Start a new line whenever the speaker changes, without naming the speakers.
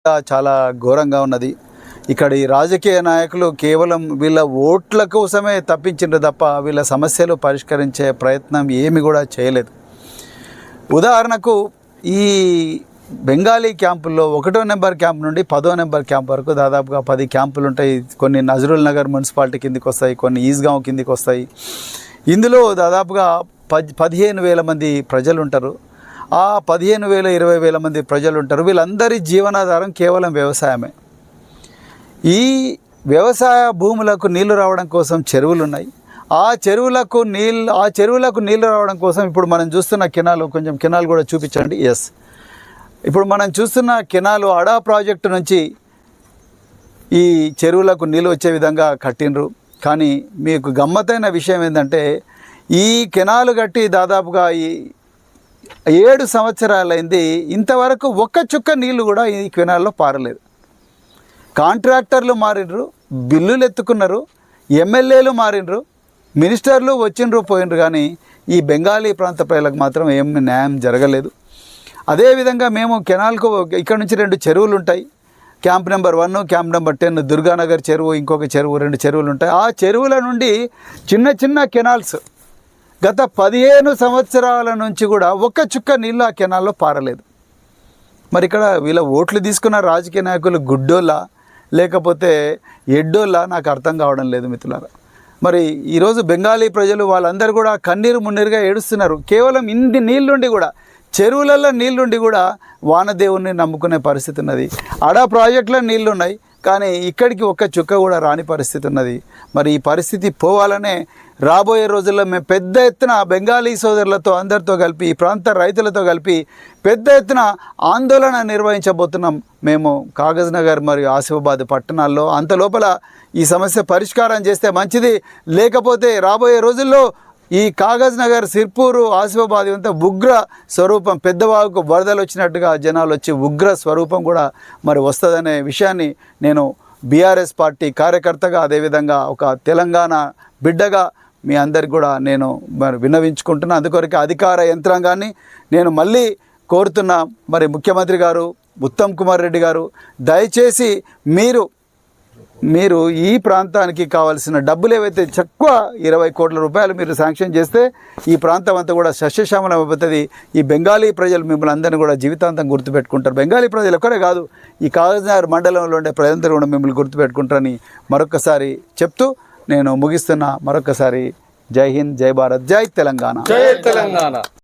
చాలా ఘోరంగా ఉన్నది. ఇక్కడ ఈ రాజకీయ నాయకులు కేవలం వీళ్ళ ఓట్ల కోసమే తప్పించిండ్రు తప్ప వీళ్ళ సమస్యలు పరిష్కరించే ప్రయత్నం ఏమి కూడా చేయలేదు. ఉదాహరణకు ఈ బెంగాలీ క్యాంపుల్లో 1వ నెంబర్ క్యాంప్ నుండి 10వ నెంబర్ క్యాంప్ వరకు దాదాపుగా 10 క్యాంపులు ఉంటాయి. కొన్ని నజరుల్ నగర్ మున్సిపాలిటీ కిందికి వస్తాయి, కొన్ని ఈస్గావ్ కిందికి వస్తాయి. ఇందులో దాదాపుగా 15,000 మంది ప్రజలు ఉంటారు. ఆ 15,000 20,000 మంది ప్రజలు ఉంటారు. వీళ్ళందరి జీవనాధారం కేవలం వ్యవసాయమే. ఈ వ్యవసాయ భూములకు నీళ్లు రావడం కోసం చెరువులు ఉన్నాయి. ఆ చెరువులకు నీళ్లు రావడం కోసం ఇప్పుడు మనం చూస్తున్న కెనాల్, కొంచెం కెనాల్ కూడా చూపించండి. ఎస్, ఇప్పుడు మనం చూస్తున్న కెనాల్ అడా ప్రాజెక్టు నుంచి ఈ చెరువులకు నీళ్ళు వచ్చే విధంగా కట్టినరు. కానీ మీకు గమ్మత్తైన విషయం ఏంటంటే ఈ కెనాలు కట్టి దాదాపుగా 7 సంవత్సరాలైంది, ఇంతవరకు ఒక్క చుక్క నీళ్లు కూడా ఈ కెనాల్లో పారలేదు. కాంట్రాక్టర్లు మారినరు, బిల్లులు ఎత్తుకున్నారు, ఎమ్మెల్యేలు మారినరు, మినిస్టర్లు వచ్చిండ్రు పోయినరు, కానీ ఈ బెంగాలీ ప్రాంత ప్రజలకు మాత్రం ఏం న్యాయం జరగలేదు. అదేవిధంగా మేము కెనాల్కు ఇక్కడ నుంచి 2 చెరువులు ఉంటాయి. Camp number 1, camp number 10 Durganagar చెరువు, ఇంకొక చెరువు, 2 చెరువులు ఉంటాయి. ఆ చెరువుల నుండి చిన్న చిన్న కెనాల్స్ గత 15 సంవత్సరాల నుంచి కూడా ఒక్క చుక్క నీళ్ళు ఆ కెనాల్లో పారలేదు. మరి ఇక్కడ వీళ్ళ ఓట్లు తీసుకున్న రాజకీయ నాయకులు గుడ్డోళ్ళ లేకపోతే ఎడ్డోళ్ళ నాకు అర్థం కావడం లేదు మిత్రులారా. మరి ఈరోజు బెంగాలీ ప్రజలు వాళ్ళందరూ కూడా కన్నీరు మున్నీరుగా ఏడుస్తున్నారు. కేవలం ఇన్ని నీళ్ళుండి కూడా, చెరువులలో నీళ్ళుండి కూడా వానదేవుని నమ్ముకునే పరిస్థితి ఉన్నది. అడా ప్రాజెక్టులో నీళ్ళు ఉన్నాయి, కానీ ఇక్కడికి ఒక్క చుక్క కూడా రాని పరిస్థితి ఉన్నది. మరి ఈ పరిస్థితి పోవాలనే రాబోయే రోజుల్లో మేము పెద్ద ఎత్తున బెంగాలీ సోదరులతో అందరితో కలిపి, ఈ ప్రాంత రైతులతో కలిపి పెద్ద ఎత్తున ఆందోళన నిర్వహించబోతున్నాం. మేము కాగజ్ నగర్ మరియు ఆసిఫాబాద్ పట్టణాల్లో అంత లోపల ఈ సమస్య పరిష్కారం చేస్తే మంచిది. లేకపోతే రాబోయే రోజుల్లో ఈ కాగజ్ నగర్, సిర్పూరు, ఆసిఫాబాద్ ఇవంతా ఉగ్ర స్వరూపం, పెద్దవాగుకు వరదలు వచ్చినట్టుగా జనాలు వచ్చి ఉగ్ర స్వరూపం కూడా మరి వస్తుందనే విషయాన్ని నేను బీఆర్ఎస్ పార్టీ కార్యకర్తగా, అదేవిధంగా ఒక తెలంగాణ బిడ్డగా మీ అందరికి కూడా నేను మరి విన్నవించుకుంటున్నా. అందుకొరకు అధికార యంత్రాంగాన్ని నేను మళ్ళీ కోరుతున్నా. మరి ముఖ్యమంత్రి గారు ఉత్తమ్ కుమార్ రెడ్డి గారు, దయచేసి మీరు ఈ ప్రాంతానికి కావాల్సిన డబ్బులు ఏవైతే తక్కువ 20 కోట్ల రూపాయలు మీరు శాంక్షన్ చేస్తే ఈ ప్రాంతం అంతా కూడా సస్యశ్యామలం అయిపోతుంది. ఈ బెంగాలీ ప్రజలు మిమ్మల్ని అందరినీ కూడా జీవితాంతం గుర్తుపెట్టుకుంటారు. బెంగాలీ ప్రజలు ఒక్కరే కాదు, ఈ కాగజ్నగర్ మండలంలో ఉండే ప్రజలందరూ కూడా మిమ్మల్ని గుర్తుపెట్టుకుంటారని మరొకసారి చెప్తూ నేను ముగిస్తున్నా. మరొకసారి జై హింద్, జై భారత్, జై తెలంగాణ.
జై తెలంగాణ.